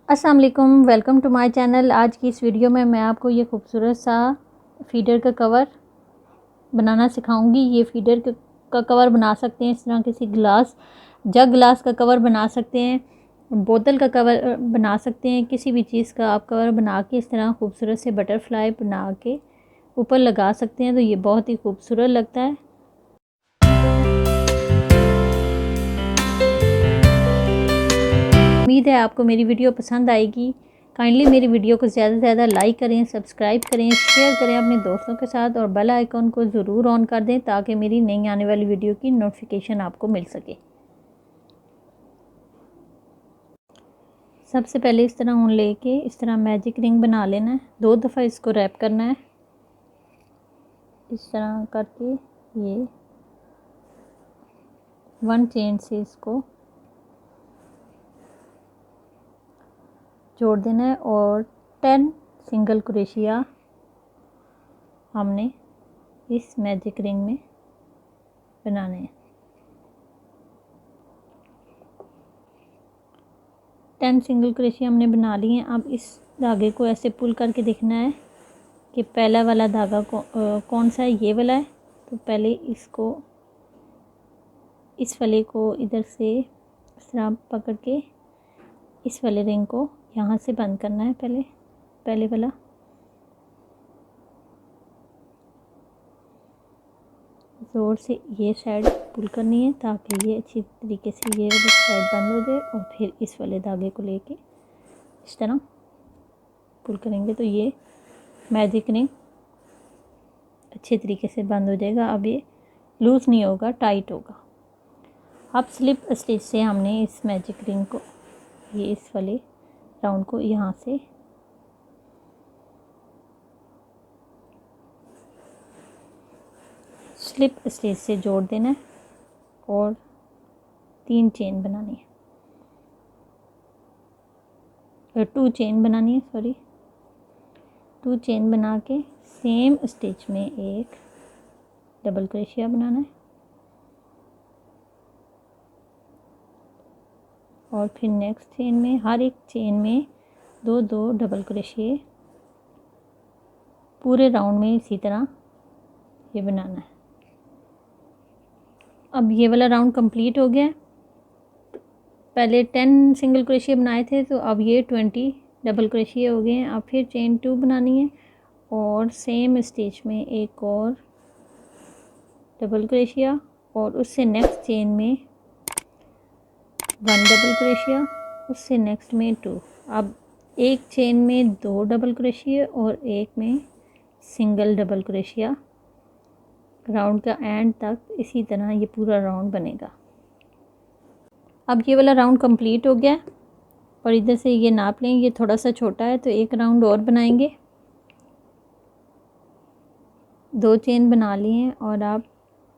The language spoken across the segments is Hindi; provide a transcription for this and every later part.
अस्सलाम वालेकुम, वेलकम टू माय चैनल। आज की इस वीडियो में मैं आपको ये खूबसूरत सा फीडर का कवर बनाना सिखाऊंगी। ये फीडर का कवर बना सकते हैं, इस तरह किसी ग्लास का कवर बना सकते हैं, बोतल का कवर बना सकते हैं, किसी भी चीज़ का आप कवर बना के इस तरह खूबसूरत से बटरफ्लाई बना के ऊपर लगा सकते हैं, तो ये बहुत ही खूबसूरत लगता है। उम्मीद है आपको मेरी वीडियो पसंद आएगी। काइंडली मेरी वीडियो को ज़्यादा से ज़्यादा लाइक करें, सब्सक्राइब करें, शेयर करें अपने दोस्तों के साथ और बेल आइकन को ज़रूर ऑन कर दें ताकि मेरी नई आने वाली वीडियो की नोटिफिकेशन आपको मिल सके। सबसे पहले इस तरह ऊन लेके इस तरह मैजिक रिंग बना लेना है। 2 दफ़ा इसको रैप करना है। इस तरह करके ये 1 चेन से इसको जोड़ देना है और 10 सिंगल क्रोशिया हमने इस मैजिक रिंग में बनाने हैं। 10 सिंगल क्रोशिया हमने बना लिए हैं। अब इस धागे को ऐसे पुल करके देखना है कि पहला वाला धागा कौन सा है। ये वाला है, तो पहले इसको इस वाले को इधर से इस तरह पकड़ के इस वाले रिंग को यहाँ से बंद करना है। पहले वाला ज़ोर से ये साइड पुल करनी है ताकि ये अच्छी तरीके से ये वाली साइड बंद हो जाए और फिर इस वाले धागे को लेके इस तरह पुल करेंगे तो ये मैजिक रिंग अच्छे तरीके से बंद हो जाएगा। अब ये लूज़ नहीं होगा, टाइट होगा। अब स्लिप स्टिच से हमने इस मैजिक रिंग को ये इस वाले राउंड को यहाँ से स्लिप स्टिच से जोड़ देना है और 3 चेन बनानी है, 2 चेन बनानी है, सॉरी 2 चेन बना के सेम स्टिच में एक डबल क्रोशिया बनाना है और फिर नेक्स्ट चेन में हर एक चेन में 2-2 डबल क्रोशिया पूरे राउंड में इसी तरह ये बनाना है। अब ये वाला राउंड कंप्लीट हो गया। पहले 10 सिंगल क्रोशिया बनाए थे, तो अब ये 20 डबल क्रोशिया हो गए हैं। अब फिर चेन 2 बनानी है और सेम स्टिच में एक और डबल क्रोशिया और उससे नेक्स्ट चेन में 1 डबल क्रोशिया, उससे नेक्स्ट में 2। अब एक चेन में 2 डबल क्रोशिया और एक में सिंगल डबल क्रोशिया। राउंड का एंड तक इसी तरह ये पूरा राउंड बनेगा। अब ये वाला राउंड कंप्लीट हो गया और इधर से ये नाप लें, ये थोड़ा सा छोटा है तो एक राउंड और बनाएंगे। 2 चेन बना लिए हैं और आप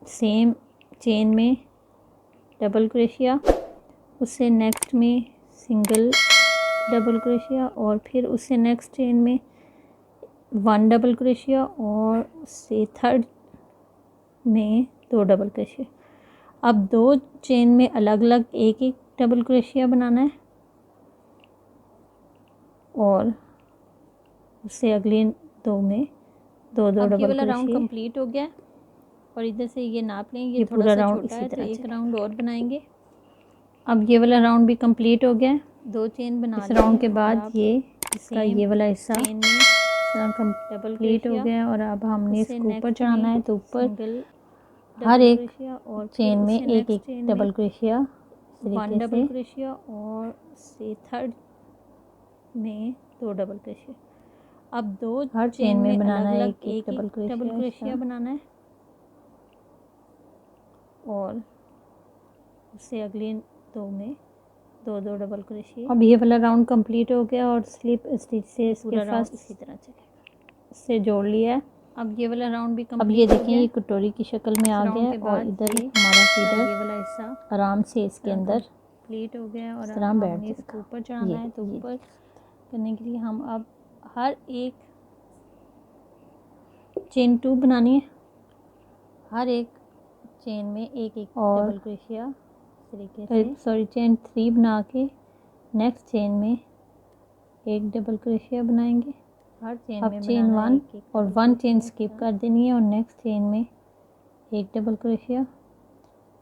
सेम चेन में डबल क्रोशिया, उससे नेक्स्ट में सिंगल डबल क्रोशिया और फिर उससे नेक्स्ट चेन में 1 डबल क्रोशिया और उससे थर्ड में 2 डबल क्रोशिया। अब 2 चेन में अलग अलग एक एक डबल क्रोशिया बनाना है और उससे अगले 2 में 2-2 डबल क्रोशिया। राउंड कंप्लीट हो गया और इधर से ये नाप लें, ये थोड़ा सा छोटा है तो एक राउंड और बनाएंगे। अब ये वाला राउंड भी कंप्लीट हो गया। 2 चेन बना इस राउंड के बाद ये इसका ये वाला हिस्सा कंप्लीट हो गया और अब हमने इसको ऊपर चढ़ाना है। तो ऊपर हर एक चेन में एक एक डबल क्रोशिया, 1 डबल क्रोशिया और से थर्ड में 2 डबल क्रोशिया। अब 2 हर चेन में बनाना है एक एक डबल क्रोशिया बनाना है और उससे अगले 2 में 2-2 डबल क्रोशिया। अब ये वाला राउंड कंप्लीट हो गया और स्लिप स्टिच से इसके फर्स्ट इसी तरह चलेगा, इससे जोड़ लिया है। अब ये वाला राउंड भी कंप्लीट। अब ये देखें ये कटोरी की शक्ल में आ गया और इधर हमारा फीडर ये वाला हिस्सा आराम से इसके अंदर कंप्लीट हो गया और अब हमने इसको ऊपर चढ़ाना है। तो ऊपर करने के लिए हम अब हर एक चेन 2 बनानी है, हर एक चेन में एक एक डबल क्रोशिया तरीके से, सॉरी चेन 3 बना के नेक्स्ट चेन में एक डबल क्रोशिया बनाएंगे। हर चेन अब में चेन 1 और 1 चेन स्किप कर देनी है और नेक्स्ट चेन में एक डबल क्रोशिया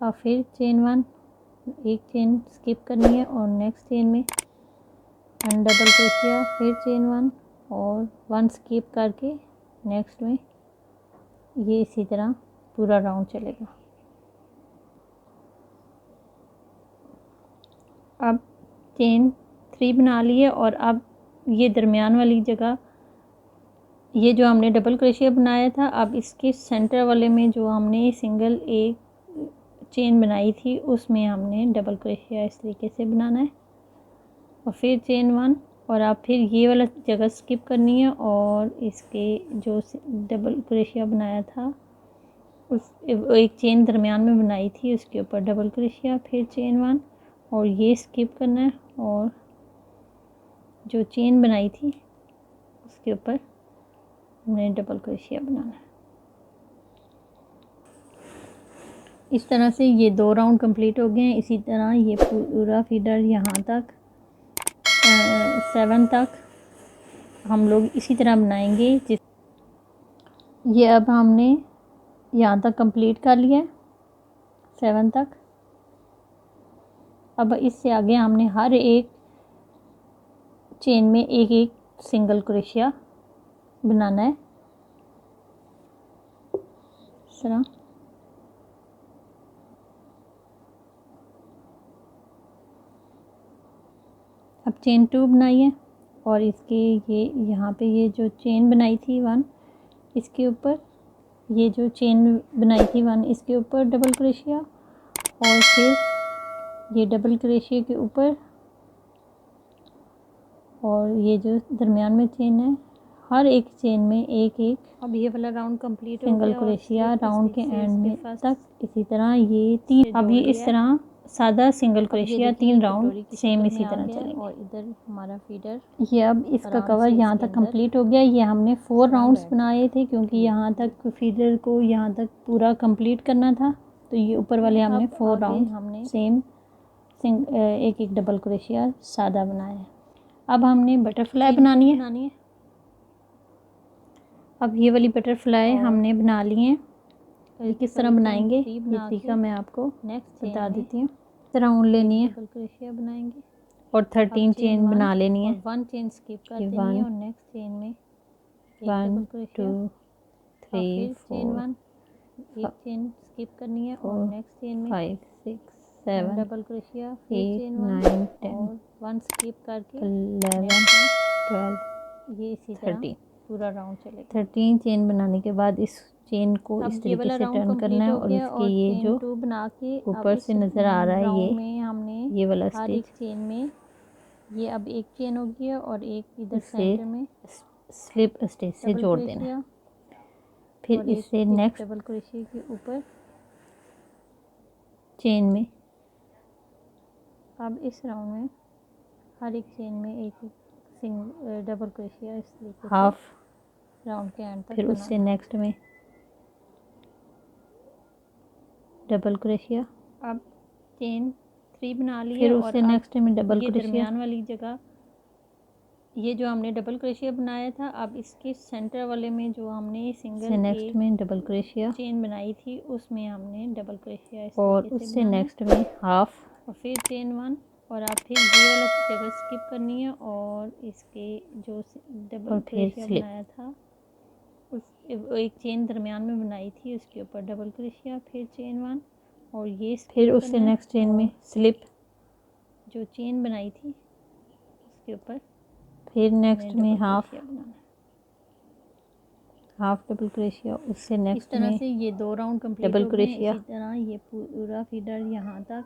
और फिर चेन 1, एक चेन स्किप करनी है और नेक्स्ट चेन में डबल क्रोशिया, फिर चेन 1 और 1 स्किप करके नेक्स्ट में ये इसी तरह पूरा राउंड चलेगा। अब चेन 3 बना ली है और अब ये दरमियान वाली जगह, ये जो हमने डबल क्रोशिया बनाया था, अब इसके सेंटर वाले में जो हमने सिंगल एक चेन बनाई थी उसमें हमने डबल क्रोशिया इस तरीके से बनाना है और फिर चेन 1 और आप फिर ये वाला जगह स्किप करनी है और इसके जो डबल क्रोशिया बनाया था उस एक चेन दरमियान में बनाई थी उसके ऊपर डबल क्रोशिया, फिर चेन 1 और ये स्किप करना है और जो चेन बनाई थी उसके ऊपर हमने डबल क्रोशिया बनाना है। इस तरह से ये 2 राउंड कंप्लीट हो गए हैं। इसी तरह ये पूरा फीडर यहाँ तक 7 तक हम लोग इसी तरह बनाएंगे। ये अब हमने यहाँ तक कंप्लीट कर लिया है 7 तक। अब इससे आगे हमने हर एक चेन में एक एक सिंगल क्रोशिया बनाना है इस तरह। अब चेन 2 बनाइए और इसके ये यहाँ पे ये जो चेन बनाई थी 1 इसके ऊपर, ये जो चेन बनाई थी 1 इसके ऊपर डबल क्रोशिया और फिर ये डबल क्रोशिया के ऊपर और ये जो दरमियान में चेन है हर एक चेन में एक एक अब ये वाला राउंड कंप्लीट हो सिंगल गया क्रोशिया राउंड के एंड में तक। इसी तरह ये 3, अब ये इस तरह सादा सिंगल क्रोशिया 3 राउंड सेम इसी तरह चलेंगे। और इधर हमारा फीडर ये अब इसका कवर यहाँ तक कंप्लीट हो गया। ये हमने 4 राउंड्स बनाए थे क्योंकि यहाँ तक फीडर को यहाँ तक पूरा कंप्लीट करना था, तो ये ऊपर वाले हमने 4 राउंड हमने सेम एक एक डबल क्रोशिया सादा बनाया है। अब हमने बटरफ्लाई बनानी है। अब ये वाली बटरफ्लाई हमने बना ली है। ये किस तरह बनाएंगे ये तरीका मैं आपको नेक्स्ट बता देती हूँ। इस तरह ऊन लेनी है, डबल क्रोशिया बनाएंगे और 13 चेन बना लेनी है। 1 चेन स्किप कर देनी है और नेक्स्ट चेन में 1 2 3 4 एक चेन स्किप करनी है और नेक्स्ट चेन में 5 6 7 डबल क्रोशिया, फिर चेन 9 10 और 1 स्किप करके 11 12 ये इसी तरह पूरा राउंड चलेगा। 13 चेन बनाने के बाद इस चेन को इस तरीके से टर्न करना है और इसके ये जो बना के ऊपर से नज़र आ रहा है ये में हमने ये वाला हर एक चेन में ये अब एक चेन होगी और एक इधर सेंटर में स्लिप स्टिच से जोड़ देना है। फिर इससे नेक्स्ट डबल क्रोशिया के ऊपर चेन में अब इस राउंड में हर एक चेन में एक डबल क्रोशिया इस तरीके हाफ राउंड के एंड तक। फिर उससे नेक्स्ट में डबल क्रोशिया। अब चेन 3 बना ली है फिर उससे नेक्स्ट में डबल क्रोशिया दरमियान वाली जगह, ये जो हमने डबल क्रोशिया बनाया था अब इसके सेंटर वाले में जो हमने सिंगल नेक्स्ट में डबल क्रोशिया चेन बनाई थी उसमें हमने डबल क्रोशिया और उससे नेक्स्ट में हाफ और फिर चेन 1 और आप फिर ये वाला जगह स्किप करनी है और इसके जो डबल क्रोशिया बनाया था उस एक चेन दरमियान में बनाई थी उसके ऊपर डबल क्रोशिया, फिर चेन 1 और ये फिर उससे नेक्स्ट चेन में स्लिप जो चेन बनाई थी उसके ऊपर फिर नेक्स्ट में हाफ डबल क्रोशिया उससे नेक्स्ट में। इस तरह से ये 2 राउंड कंप्लीट डबल क्रोशिया। इसी तरह ये पूरा फीडर यहाँ तक,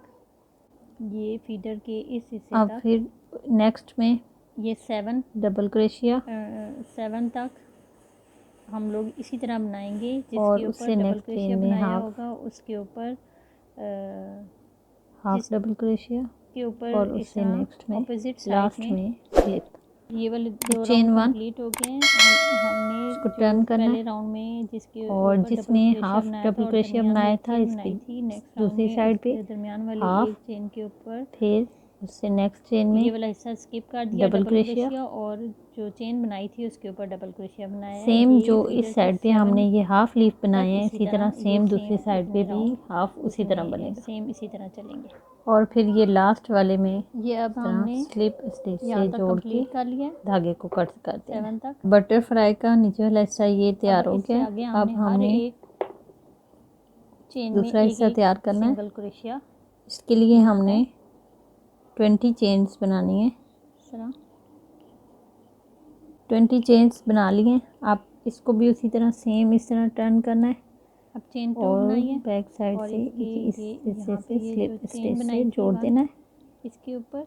ये फीडर के इस हिस्से अब तक फिर नेक्स्ट में ये 7 डबल क्रोशिया 7 तक हम लोग इसी तरह बनाएंगे और जिसके ऊपर डबल क्रोशिया बनाया होगा उसके ऊपर हाफ डबल क्रोशिया के ऊपर और उससे नेक्स्ट में ऑपोजिट लास्ट में स्लिप। ये वाले 2 चेन 1 कंप्लीट हो गए हैं। हमने इसको टर्न करना पहले राउंड में जिसके और जिसने हाफ डबल क्रोशिया बनाया था इसकी दूसरी साइड पे दरमियान वाली हाफ एक चेन के ऊपर फिर उससे नेक्स्ट चेन में ये वाला हिस्सा स्किप कर दिया, डबल डबल क्रोशिया। क्रोशिया, और जो चेन बनाई थी उसके ऊपर डबल क्रोशिया बनाया है। सेम ये जो फिगर इस साइड पे 7 हमने ये हाफ लीफ बनाए हैं, इसी इसी तरह तरह सेम ये दूसरी सेम साइड पे इतने भी राउंड हाफ उसी तरह इसमें बनेगा। सेम इसी तरह चलेंगे। और फिर ये लास्ट वाले में ये अब इस तरह हमने स्लिप स्टिच यहाँ से तक जोड़ के कंप्लीट कर लिया है, धागे को कट कर देना। 7 तक। बटरफ्लाई का नीचे वाला हिस्सा ये तैयार अब हो इससे गया। आगे अब हमने हर हमने एक चेन में दूसरा एक हिस्सा एक तैयार करना है। सिंगल क्रोशिया इसके लिए बनाना हमने है। 20 चेन्स बनानी है। इस तरह 20 चेन्स बना लिए। आप इसको भी उसी तरह सेम इस तरह टर्न करना है अब चेन 2 और बनाइए, बैक साइड और से इसकी इस ये हिस्से यहाँ पे से ये स्लिप जो स्टिच चेन से बनाई थी जोड़ 1 देना है। इसके ऊपर,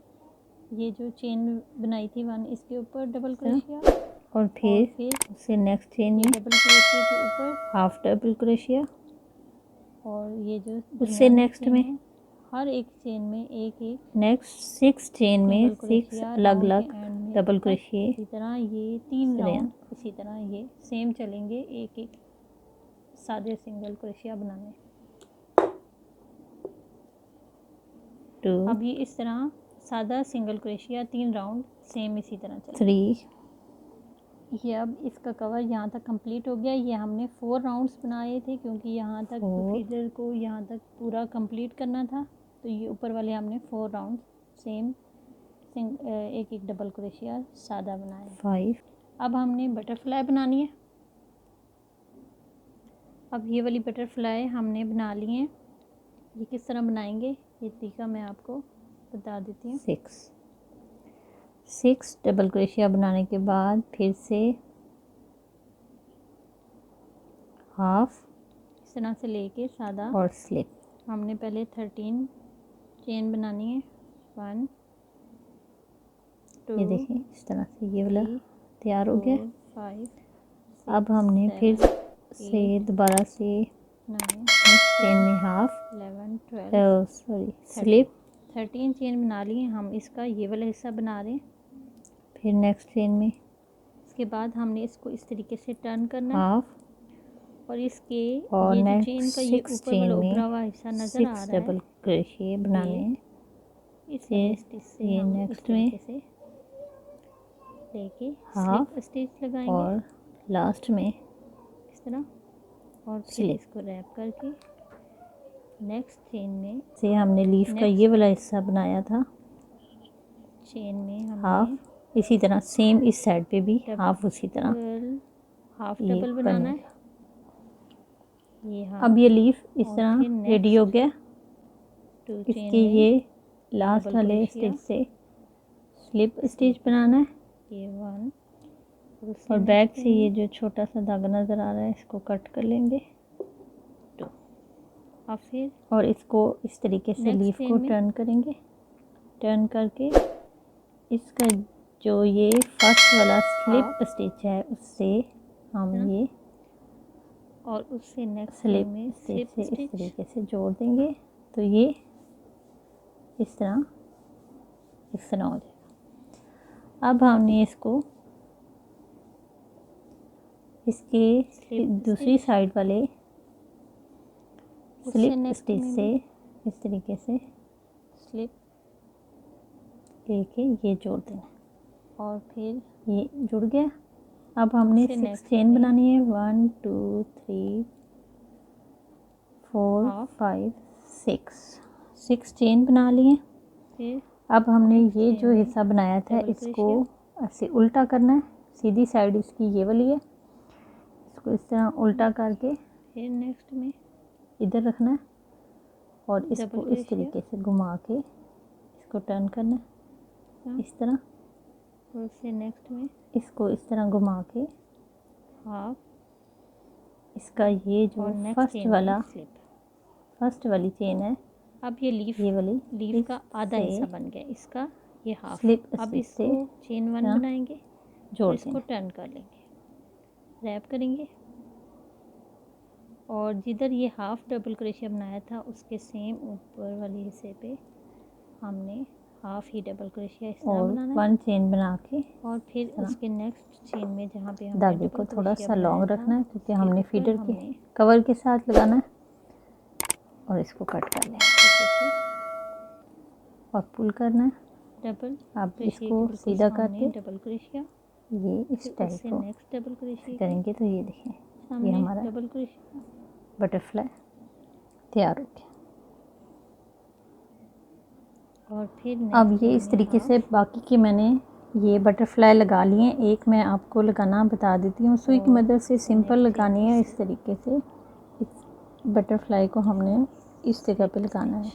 ये जो चेन बनाई थी 1 इसके ऊपर डबल तरह। क्रोशिया, और फिर उससे नेक्स्ट चेन ये में डबल क्रोशिया के ऊपर, हाफ डबल क्रोशिया। और ये जो उससे दरमियानी नेक्स्ट चेन में है, हर एक चेन में एक एक नेक्स्ट 6 चेन में सिंगल 6 क्रोशिया अलग राउंड अलग के एंड में डबल तक। क्रोशिया। इसी तरह ये 3 तरह। राउंड इसी तरह ये सेम चलेंगे, एक एक सादे सिंगल क्रोशिया बनाने। 2 अब ये इस तरह सादा सिंगल क्रोशिया 3 राउंड सेम इसी तरह चलेगा। 3 ये अब इसका कवर यहाँ तक कंप्लीट हो गया। ये हमने 4 राउंड्स बनाए थे क्योंकि यहाँ तक 4 फीडर को यहाँ तक पूरा कंप्लीट करना था, तो ये ऊपर वाले हमने 4 राउंड सेम एक एक डबल क्रोशिया सादा बनाया। 5 अब हमने बटरफ्लाई बनानी है। अब ये वाली बटरफ्लाई हमने बना ली है। ये किस तरह बनाएंगे ये तरीका मैं आपको बता देती हूँ। 6 डबल क्रोशिया बनाने के बाद फिर से हाफ इस तरह से लेके सादा और स्लिप। हमने पहले 13 चेन बनानी है। 1 2 ये देखें इस तरह से ये वाला तैयार हो गया। 5 अब हमने फिर से दोबारा से 9 नेक्स्ट चेन में हाफ 11 12 स्लिप 13 चेन बना लिए। हम इसका ये वाला हिस्सा बना रहे हैं। फिर नेक्स्ट चेन में इसके बाद हमने इसको इस तरीके से टर्न करना है, हाफ और इसके और ये जो नेक्स्ट चेन का ये 6 ऊपर चेन वाला में उभरा हुआ हिस्सा नजर आ 6 रहा डबल है, क्रोशिया बनाने हैं। इस वाले स्टिच से ये हम इस नेक्स्ट में तरीके से लेके हाफ स्लिप स्टिच लगाएंगे और लास्ट में इस तरह, और फिर स्लिप। इसको रैप करके नेक्स्ट चेन में से हमने लीफ का ये वाला हिस्सा बनाया था। चेन में हमने हाफ इसी तरह सेम इस साइड पे भी हाफ उसी तरह हाफ ये डबल बनाना है। बनेगा। ये हाफ, अब ये लीफ इस और तरह फिर रेडी हो गया। 2 इसके चेन में ये लास्ट डबल वाले क्रोशिया, स्टिच से स्लिप स्टिच बनाना है, ये 1 और बैक से ये जो छोटा सा धागा नज़र आ रहा है इसको कट कर लेंगे। 2 और फिर और इसको इस तरीके से Next लीफ chain को में टर्न करेंगे। टर्न करके इसका जो ये फर्स्ट वाला स्लिप स्टिच है उससे हम ये और उससे नेक्स्ट स्लिप में स्टिच स्लिप से इस स्टिच तरीके से जोड़ देंगे, तो ये इस तरह हो जाएगा। अब हमने इसको इसके दूसरी साइड वाले स्लिप स्टिच से इस तरीके से स्लिप लेके ये जोड़ देना, और फिर ये जुड़ गया। अब हमने उससे 6 next चेन में बनानी है। 1 2 3 4 Half. 5 6 चेन बना लिए। फिर अब हमने ये chain जो में हिस्सा बनाया था double इसको crochet। ऐसे उल्टा करना है। सीधी साइड इसकी ये वाली है, इसको इस तरह उल्टा करके फिर नेक्स्ट में इधर रखना है और इसको Double इस crochet। तरीके से घुमा के इसको टर्न करना है इस तरह, और उससे नेक्स्ट में इसको इस तरह घुमा के हाफ, इसका ये जो और नेक्स्ट फर्स्ट चेन वाला में स्लिप। फर्स्ट वाली चेन है अब ये लीफ ये वाली लीफ का आधा से हिस्सा बन गया इसका, ये हाफ। स्लिप अब स्टिच से इसको चेन 1 हाँ, बनाएंगे, जोड़ और इसको देना। टर्न कर लेंगे, रैप करेंगे, और जिधर ये हाफ डबल क्रोशिया बनाया था उसके सेम ऊपर वाले हिस्से पे हमने हाफ ही डबल क्रोशिया इस तरह और बनाना है। 1 चेन बना के और फिर उसके नेक्स्ट चेन में जहाँ पे हमने धागे डबल को थोड़ा क्रोशिया सा लॉन्ग बनाया रखना है था, क्योंकि उसके हमने ऊपर फीडर के हमने कवर के साथ लगाना है, और इसको कट कर लेना तरीके से और पुल करना है। डबल अब क्रोशिया इसको के सीधा सामने करके डबल क्रोशिया, ये इस फिर टाइप उससे को नेक्स्ट डबल क्रोशिया करेंगे तो ये देखें, ये सामने हमारा डबल क्रोशिया, बटरफ्लाई तैयार हो गया। और फिर अब नेक्स्ट ये इस तरीके से बाकी की मैंने ये बटरफ्लाई लगा लिए। एक मैं आपको लगाना बता देती हूँ, सुई की मदद से सिंपल लगानी है। इस तरीके से इस बटरफ्लाई को हमने इस जगह पे लगाना है,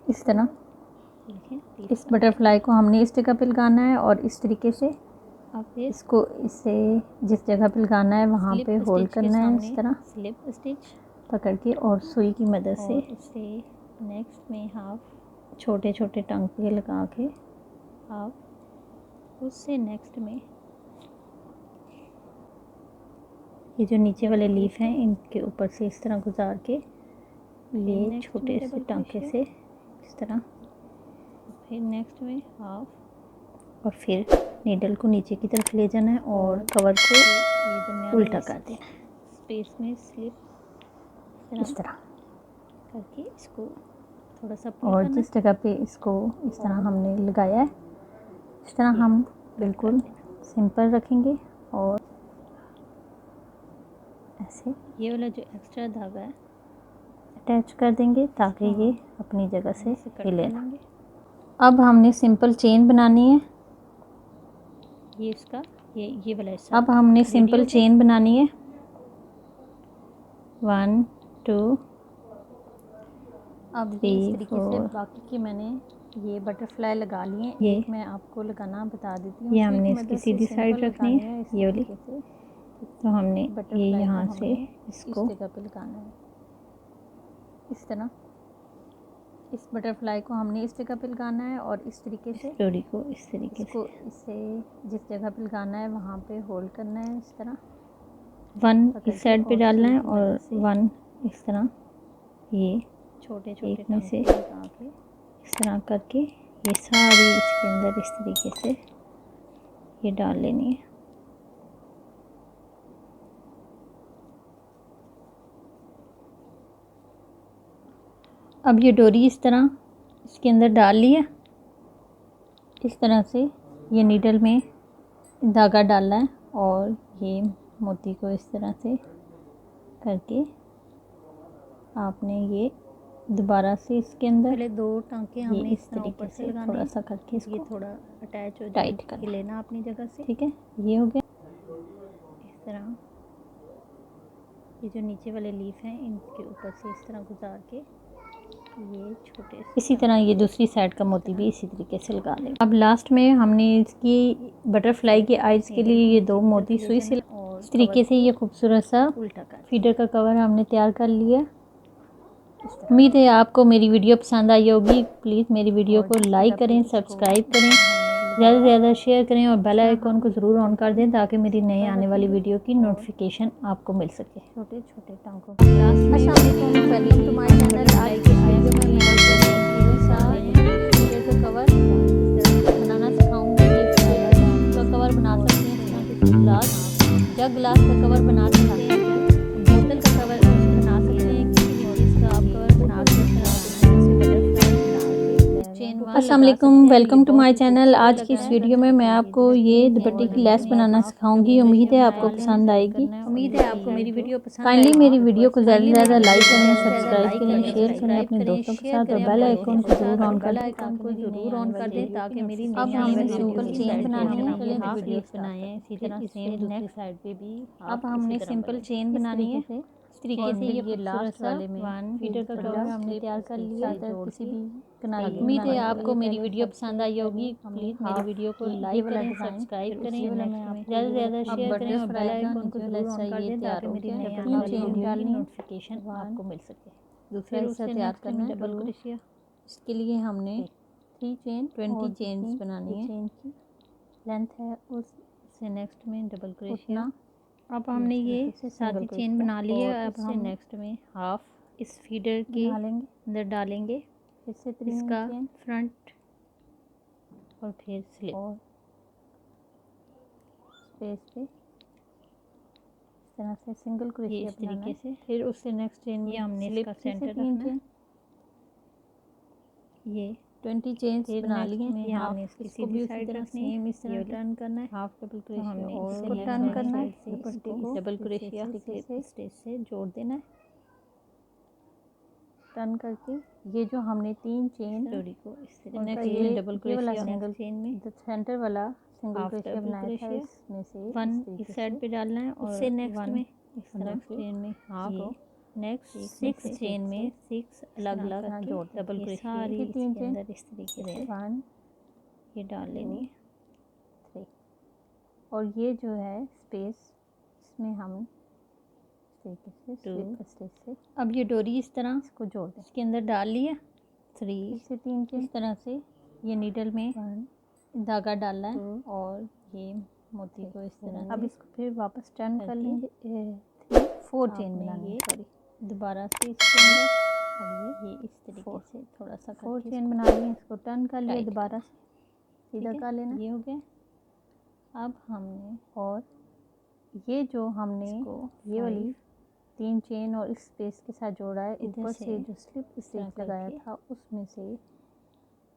इस तरह। इस बटरफ्लाई को हमने इस जगह पे लगाना है और इस तरीके से अब इसको इसे जिस जगह पे लगाना है वहाँ पे होल्ड करना है, इस तरह स्लिप स्टिच पकड़ के, और सुई की मदद से उससे नेक्स्ट में हाफ छोटे छोटे टांके लगा के हाफ, उससे नेक्स्ट में ये जो नीचे वाले लीफ हैं इनके ऊपर से इस तरह गुजार के ये नेक्स्ट छोटे में से डबल टांके क्रोशिया, से इस तरह, फिर नेक्स्ट में हाफ, और फिर नीडल को नीचे की तरफ ले जाना है और कवर को ये दरमियान उल्टा कर देना है, स्पेस में स्लिप इस तरह। करके इसको थोड़ा सा पुल और करना जिस जगह पे इसको इस तरह हमने लगाया है, इस तरह हम बिल्कुल सिंपल रखेंगे और ऐसे ये वाला जो एक्स्ट्रा धागा है अटैच कर देंगे ताकि ये अपनी जगह से इसे कट हिले कर ना। लेंगे। अब हमने सिंपल चेन बनानी है। ये इसका ये वाला हिस्सा अब हमने रेडी सिंपल हो गया। चेन बनानी है, 1 2 अब ये इस तरीके से बाकी की मैंने ये बटरफ्लाई लगा लिए हैं। ये मैं आपको लगाना बता देती हूँ। ये हमने इसकी सीधी साइड रखनी है, ये वाली। तो हमने ये यहाँ से इसको इस जगह पे लगाना है, इस तरह। इस बटरफ्लाई को हमने इस जगह पे लगाना है और इस तरीके से डोरी को इस तरीके इसको इसे जिस जगह पे लगाना है वहाँ पे होल्ड करना है, इस तरह। से 1 इस साइड पे डालना है और 1 इस तरह, ये छोटे छोटे एक में से लगा के इस तरह करके ये सारी इसके अंदर इस तरीके से ये डाल लेनी है। अब ये डोरी इस तरह इसके अंदर डाल लिया, इस तरह से ये नीडल में धागा डालना है और ये मोती को इस तरह से करके आपने ये दोबारा से इसके अंदर पहले 2 टांके हमने इस तरीके से थोड़ा सा करके ये इसको थोड़ा अटैच हो टाइट जाए कर लेना अपनी जगह से। ठीक है, ये हो गया। इस तरह ये जो नीचे वाले लीफ हैं इनके ऊपर से इस तरह गुजार के ये छोटे से इसी तरह ये दूसरी साइड का मोती भी इसी तरीके से लगा लेंगे। अब लास्ट में हमने इसकी बटरफ्लाई के आइज के लिए ये 2 मोती सुई से इस तरीके से ये खूबसूरत सा उल्टा कर फीडर का कवर हमने तैयार कर लिया। उम्मीद है आपको मेरी वीडियो पसंद आई होगी। प्लीज़ मेरी वीडियो को लाइक करें, सब्सक्राइब करें, ज़्यादा से ज़्यादा शेयर करें और बेल आइकॉन को ज़रूर ऑन कर दें ताकि मेरी नई आने वाली वीडियो की नोटिफिकेशन आपको मिल सके। छोटे छोटे टांकों के लास्ट में वेलकम टू माय चैनल। आज के वीडियो में मैं आपको कवर बनाना सिखाऊंगी। का कवर बना सकते हैं, ग्लास जग ग्लास का कवर बना सकते हैं, बोतल का कवर बना सकते हैं, किसी भी चीज़ का आप कवर बना सकते हैं। अस्सलाम वालेकुम, वेलकम टू माय चैनल। आज की इस वीडियो में मैं आपको ये दुपट्टे की लेस बनाना सिखाऊंगी। उम्मीद है आपको पसंद आएगी। उम्मीद है आपको मेरी वीडियो पसंद काइंडली आएगी। मेरी वीडियो को ज़्यादा से ज़्यादा लाइक करें, सब्सक्राइब करें, शेयर करें अपने दोस्तों के साथ और बेल आइकन को ज़रूर ऑन कर दें ताकि मेरी अब हमने सिंपल चेन बनानी है। चलिए हाफ लीफ बनाए हैं, इसी तरह सेम दूसरी साइड पे भी अब हमने सिंपल चेन बनानी है। इस तरीके से ये लास्ट वाले में फीडर का कवर हमने तैयार कर लिया। किसी भी कनारी उम्मीद है आपको मेरी वीडियो पसंद आई होगी। प्लीज़ मेरी वीडियो को लाइक करें, सब्सक्राइब करें, ज़्यादा से ज़्यादा शेयर करें और बेल आइकन को ज़रूर ऑन कर दें ताकि मेरी नई आने वाली वीडियो की नोटिफिकेशन आपको मिल सके। दूसरा हिस्सा तैयार करना है। डबल क्रोशिया, इसके लिए हमने 3 चेन 20 चेन्स बनानी है। चेन की लेंथ है उससे नेक्स्ट में डबल क्रोशिया। उतना। अब हमने ये सादी चेन बना ली है। अब हम इससे नेक्स्ट में हाफ इस फीडर के डालेंगे, अंदर डालेंगे, फिर से 3 इसका चेन फ्रंट और फिर स्लिप और स्पेस पे इस तरह से सिंगल ये क्रोशिया इस तरीके से। फिर उससे नेक्स्ट चेन में हमने इसका सेंटर रखना है। ये 20 चेन्स फिर बना next लिए में यहाँ हाफ हमने इसकी इसको भी सीधी उसी साइड तरह रखनी है, सेम इस ये तरह वाली। टर्न करना है, हाफ डबल तो क्रोशिया हमने और इसको नेक्स्ट टर्न करना है, साइड से दुपट्टे इसको को डबल फिर से क्रोशिया इस तरीके से स्टेज से जोड़ देना है, टर्न करके ये जो हमने 3 चेन डोरी को इस तरह उनका नेक्स्ट ये डबल ये वाला क्रोशिया सिंगल चेन में सेंटर वाला सिंगल हाफ क्रोशिया डबल बनाया था, क्रोशिया इसमें से 1 इस तरीके इस साइड से पे डालना है और उससे नेक्स्ट 1 में इस तरह नेक्स्ट चेन में हाफ ये नेक्स्ट इसमें 6 से चेन में 6 अलग तरह अलग करके जोड़ डबल ये क्रोशिया सारी इसके 3 चेन अंदर इस तरीके से 1 ये डाल लेनी है 3 और ये जो है स्पेस इसमें हम इस तरीके से स्लिप स्टिच से अब ये डोरी इस तरह इसको जोड़ दें, इसके अंदर डाल लिया 3 फिर से 3 चेन इस तरह से ये नीडल में 1 धागा डालना है 2 और ये मोती को इस तरह अब से इसको फिर वापस टर्न कर करके लेंगे 4 चेन आपने बनानी है, ये सॉरी दोबारा से इसके अंदर अब ये इस तरीके 4 से थोड़ा सा 4 करके चेन बना लिए, इसको टर्न कर लिया, टाइट दोबारा से सीधा ठीक है, कर लेना ये हो गया। अब हमने और ये जो हमने इसको ये वाली 3 चेन और इस स्पेस के साथ जोड़ा है, इधर ऊपर से से जो स्लिप तरह स्टिच लगाया करके था उसमें से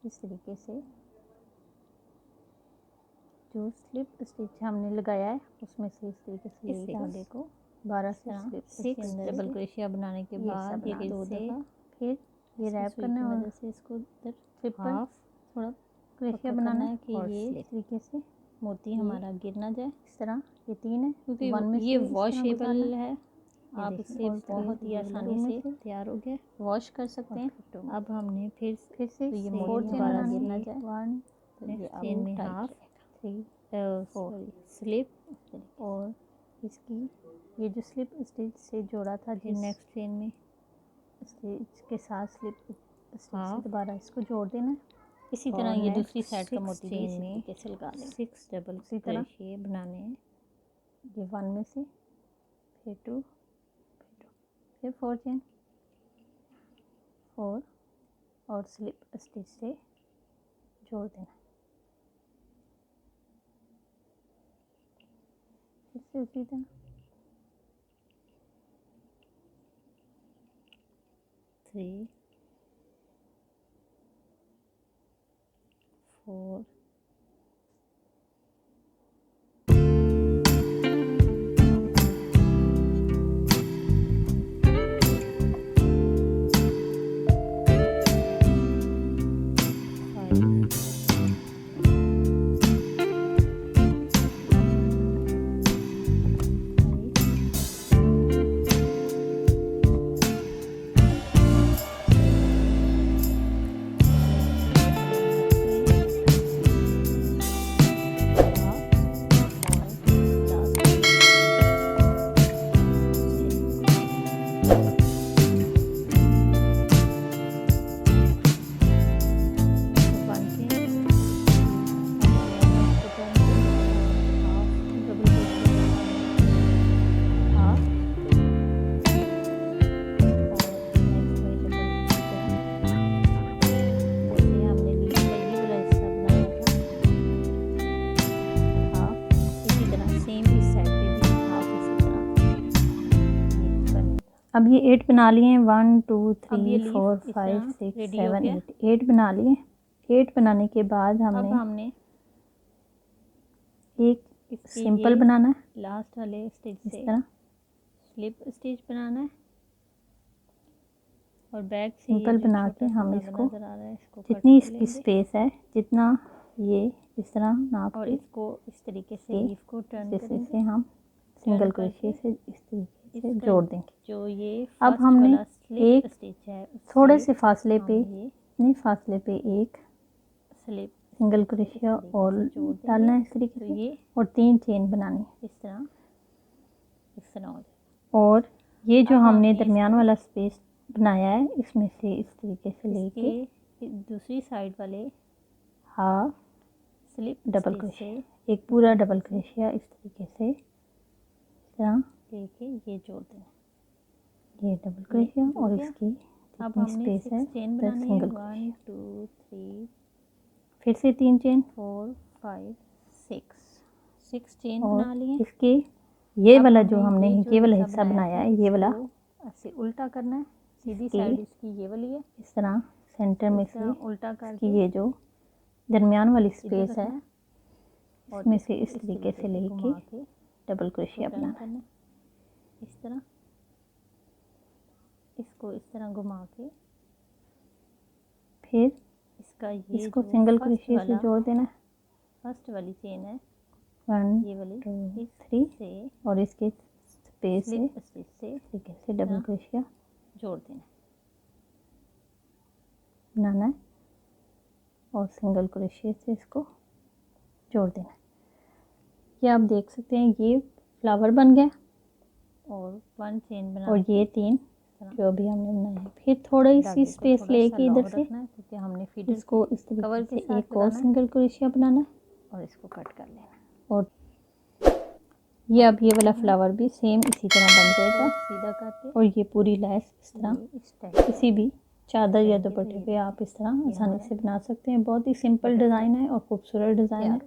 इस तरीके से जो स्लिप स्टिच हमने लगाया है उसमें से इस तरीके से इस धागे को 12 से तरह स्लिप 6 डबल क्रोशिया बनाने के बाद ये दो से दफ़ा फिर ये रैप करना है और मदद से इसको इधर स्लिप पर हाफ थोड़ा क्रोशिया पक्का बनाना करना है है कि और ये इस तरीके से मोती हमारा गिर ना जाए, इस तरह ये 3 है क्योंकि वन में ये से इस तरह वॉशेबल गुजारना है। आप देखिए, इसे और बहुत ही ये आसानी टू में से से तैयार हो गया। वॉश कर सकते हैं। अब हमने फिर से तो ये फोर मोती चेन दोबारा बनानी गिर ना है, जाए, 1 तो ये चेन में हाफ 3 सॉरी स्लिप और इसकी ये जो स्लिप स्टिच से जोड़ा था फिर जिस नेक्स्ट चेन में स्टिच के साथ स्लिप स्टिच से हाफ दोबारा इसको जोड़ देना है। इसी तरह और ये next दूसरी साइड का 6 मोती भी चेन इसी में तरीके से लगा लें। 6 डबल उसी तरह क्रोशिया बनाने हैं। ये 1 में से फिर 2 फिर 4 चेन 4 और स्लिप स्टिच से जोड़ देना, फिर से उसी तरह 3 4 अब ये 8 बना लिए हैं, 1 2 अब ये 3 लीफ 4 इस 5 तरह 6 रेडी हो 7 गया। 8 बना लिए। 8 बनाने के बाद अब हमने हमने एक सिंपल बनाना है, लास्ट वाले स्टिच इस से तरह स्लिप स्टिच बनाना है और बैक से सिंपल बना के हम इसको नजर आ रहा है इसको कट जितनी कर इसकी लेंगे स्पेस है जितना ये इस तरह नाप और के इसको इस तरीके से ये लीफ को टर्न जैसे करेंगे। से हम सिंगल करके क्रोशिया से इस तरीके से इसका जोड़ देंगे। जो ये अब फर्स्ट हमने वाला स्लिप एक स्टिच है थोड़े से फासले पे ये इतने फासले पे एक स्लिप सिंगल क्रोशिया तरीके और से जोड़ देंगे। डालना है इस तरीके तो से ये और 3 चेन बनानी है। इस तरह हो जाए। और ये जो अब हमने हमने दरमियान इसको वाला स्पेस बनाया है इसमें से इस तरीके से लेके इसके दूसरी साइड वाले half slip double stitch crochet, एक पूरा डबल क्रोशिया इस तरीके से इस तरह लेके ये जोड़ देना। ये डबल क्रोशिया जुड़ और गया। इसकी अब जितनी हमने स्पेस है 6 चेन फिर बनानी है। सिंगल 1 2 3 फिर से 3 चेन 4 5 6 चेन और बना लिए। इसके ये अब वाला जो हमें हमने जो ये वाला हिस्सा बनाया था, है ये वाला इसको ऐसे उल्टा करना है। सीधी इसके साइड इसकी ये वाली है इस तरह सेंटर में इस से तरह उल्टा कि करके ये जो दरमियान वाली इधर स्पेस है रखना है और इसमें से इसको इस तरीके से लेके घुमा के डबल क्रोशिया टर्न बनाना है। करना है। इस तरह इसको इस तरह घुमा के फिर इसका ये इसको जो सिंगल फर्स्ट क्रोशिया से वाला जोड़ देना है। फर्स्ट वाली चेन है 1 ये वाली 2 इस 3 से और इसके स्पेस से स्लिप स्टिच से तरीके से डबल क्रोशिया जोड़ देना है। बनाना है और सिंगल क्रोशिया से इसको जोड़ देना है। ये आप देख सकते हैं ये फ्लावर बन गया और 1 चेन बना और ये 3 जो अभी हमने बनाया है। फिर थोड़ा सी स्पेस लेके इधर से क्योंकि हमने फीडर इसको इस कवर तरीके के से साथ एक और लगाना है सिंगल क्रोशिया बनाना है और इसको कट कर लेना है। और ये अब ये वाला फ्लावर भी सेम इसी तरह बन जाएगा सीधा करके और ये पूरी लैस इस तरह इस टाइप किसी भी चादर या दुपट्टे पे आप इस तरह आसानी से बना सकते हैं। बहुत ही सिंपल डिज़ाइन है और खूबसूरत डिज़ाइन है।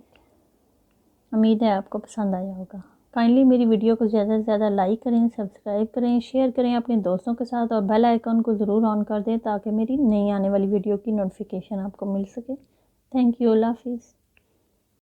उम्मीद है आपको पसंद आया होगा। काइंडली मेरी वीडियो को ज़्यादा से ज़्यादा लाइक करें, सब्सक्राइब करें, शेयर करें अपने दोस्तों के साथ और बेल आइकन को ज़रूर ऑन कर दें ताकि मेरी नई आने वाली वीडियो की नोटिफिकेशन आपको मिल सके। Thank you. अल्लाह हाफिज़।